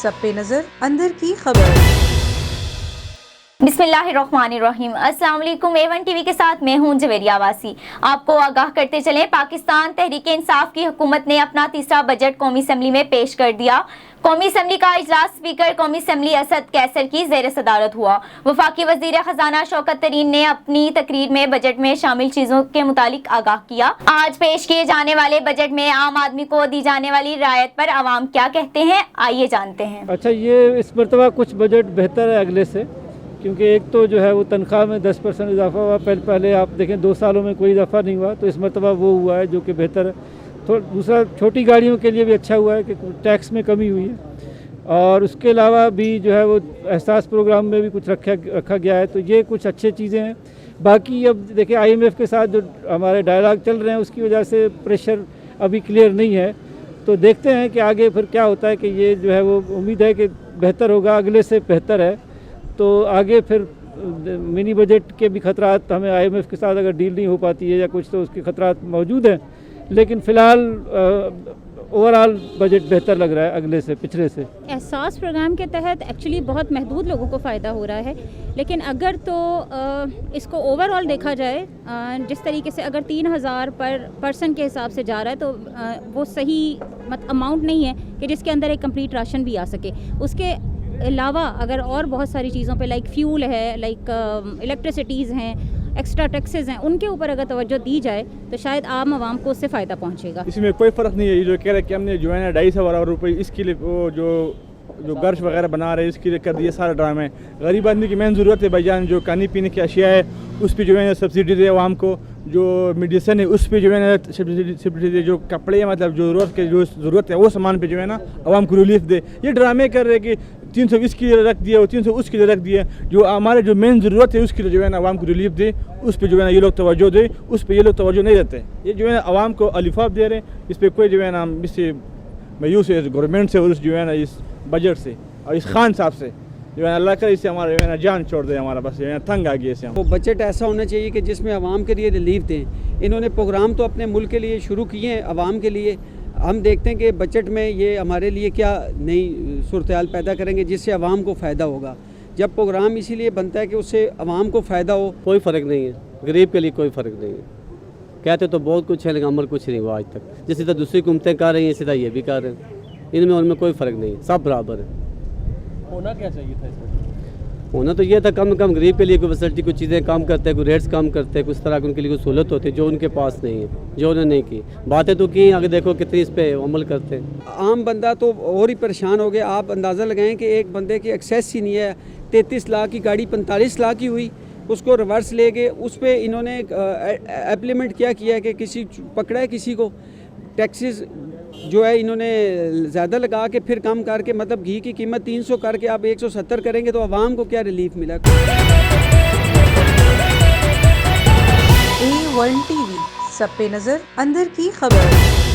सब पे नजर अंदर की खबर। बिस्मिल्लाहिर्रहमानिर्रहीम। अस्सलाम वालेकुम। A1 टीवी के साथ मैं हूं जवेरिया आवासी। आपको आगाह करते चलें, पाकिस्तान तहरीक इंसाफ की हुकूमत ने अपना तीसरा बजट कौमी असम्बली में पेश कर दिया। कौमी असम्बली का इजलास स्पीकर कौमी असम्बली असद कैसर की ज़ेर सदारत हुआ। वफाकी वज़ीर ख़जाना शौकत तरीन ने अपनी तकरीर में बजट में शामिल चीज़ों के मुतालिक आगाह किया। आज पेश किए जाने वाले बजट में आम आदमी को दी जाने वाली रियायत पर आवाम क्या कहते हैं, आइए जानते हैं। अच्छा, ये इस मरतबा कुछ बजट बेहतर है अगले से, क्योंकि एक तो जो है वो तनख्वाह में 10% इजाफा हुआ। पहले आप देखें 2 सालों में कोई इजाफा नहीं हुआ, तो इस मरतबा वो हुआ है जो कि बेहतर है। तो दूसरा, छोटी गाड़ियों के लिए भी अच्छा हुआ है कि टैक्स में कमी हुई है, और उसके अलावा भी जो है वो एहसास प्रोग्राम में भी कुछ रखा गया है। तो ये कुछ अच्छी चीज़ें हैं। बाकी अब देखिए IMF के साथ जो हमारे डायलॉग चल रहे हैं उसकी वजह से प्रेशर अभी क्लियर नहीं है, तो देखते हैं कि आगे फिर क्या होता है। कि ये जो है वो उम्मीद है कि बेहतर होगा, अगले से बेहतर है। तो आगे फिर मिनी बजट के भी खतरात, हमें IMF के साथ अगर डील नहीं हो पाती है या कुछ, तो उसके खतरात मौजूद हैं। लेकिन फ़िलहाल ओवरऑल बजट बेहतर लग रहा है अगले से, पिछले से। एहसास प्रोग्राम के तहत एक्चुअली बहुत महदूद लोगों को फ़ायदा हो रहा है, लेकिन अगर तो इसको ओवरऑल देखा जाए, जिस तरीके से अगर 3000 पर पर्सन के हिसाब से जा रहा है, तो वो सही अमाउंट नहीं है कि जिसके अंदर एक कंप्लीट राशन भी आ सके। उसके अलावा अगर और बहुत सारी चीज़ों पे लाइक फ्यूल है, लाइक इलेक्ट्रिसिटीज़ हैं, एक्स्ट्रा टैक्सेस हैं, उनके ऊपर अगर तवज्जो दी जाए तो शायद आम आवाम को उससे फ़ायदा पहुंचेगा। इसमें कोई फ़र्क नहीं है। ये जो कह रहे हैं कि हमने जो है ना 250 रुपये इसके लिए वो जो गर्श वगैरह बना रहे हैं इसके लिए कर दिए, सारा ड्रामा है। गरीब आदमी की मेन ज़रूरत है भाईजान, जो खाने पीने की अशिया है उस पर जो है ना सब्सिडी दे आवाम को, जो मेडिसिन है उस पर जो है ना सब्सिडी दे, जो कपड़े हैं मतलब जो ज़रूरत है वो सामान पे जो है ना आवाम को रिलीफ दे। ये ड्रामे कर रहे हैं कि 300 इसके लिए रख दिया और 300 उसके लिए रख दिया। जो हमारे जो मेन ज़रूरत है उसके लिए जो है ना आवाम को रिलीफ दे, उस पर जो है ना ये लोग तवज्जो दे, उस पर ये लोग तवज्जो नहीं देते। ये जो है ना आवाम को अलिफाफ दे रहे हैं। इस पर कोई जो है ना इससे मायूस है गवर्नमेंट से और उस जो है ना इस बजट से और इस खान साहब से जो है अल्लाह करे इससे हमारा जो है ना जान छोड़ दे, हमारा बस जो है तंग आ गया इससे। वो बजट ऐसा होना चाहिए कि जिसमें आवाम के लिए रिलीफ दें। इन्होंने प्रोग्राम तो अपने मुल्क के लिए शुरू किए हैं, आवाम के लिए। हम देखते हैं कि बजट में ये हमारे लिए क्या नई सूरत पैदा करेंगे जिससे आवाम को फ़ायदा होगा। जब प्रोग्राम इसीलिए बनता है कि उससे आवाम को फ़ायदा हो। कोई फ़र्क नहीं है, गरीब के लिए कोई फ़र्क नहीं है। कहते तो बहुत कुछ है लेकिन अमल कुछ नहीं हुआ आज तक। जिस तरह दूसरी हुकूमतें कर रही हैं इसी तरह ये भी कर रहे हैं। इनमें उनमें कोई फ़र्क नहीं है, सब बराबर है। होना क्या चाहिए था इसमें? होना तो ये था कम से कम गरीब के लिए कोई फैसिलिटी, कुछ चीज़ें कम करते हैं, कोई रेट्स कम करते हैं, कुछ तरह की उनके लिए कोई सहूलत होती है जो उनके पास नहीं है, जो उन्होंने नहीं की। बातें तो की, आगे देखो कितनी इस पर अमल करते हैं। आम बंदा तो और ही परेशान हो गया। आप अंदाज़ा लगाएं कि एक बंदे की एक्सेस ही नहीं है। 33 लाख की गाड़ी 45 लाख की हुई, उसको रिवर्स ले गए। उस पर इन्होंने एप्लीमेंट क्या किया कि किसी पकड़ा है किसी को, टैक्सेस जो है इन्होंने ज़्यादा लगा के फिर कम करके, मतलब घी की कीमत 300 करके आप 170 करेंगे तो आवाम को क्या रिलीफ मिला। A1 टीवी, सब पे नजर अंदर की खबर।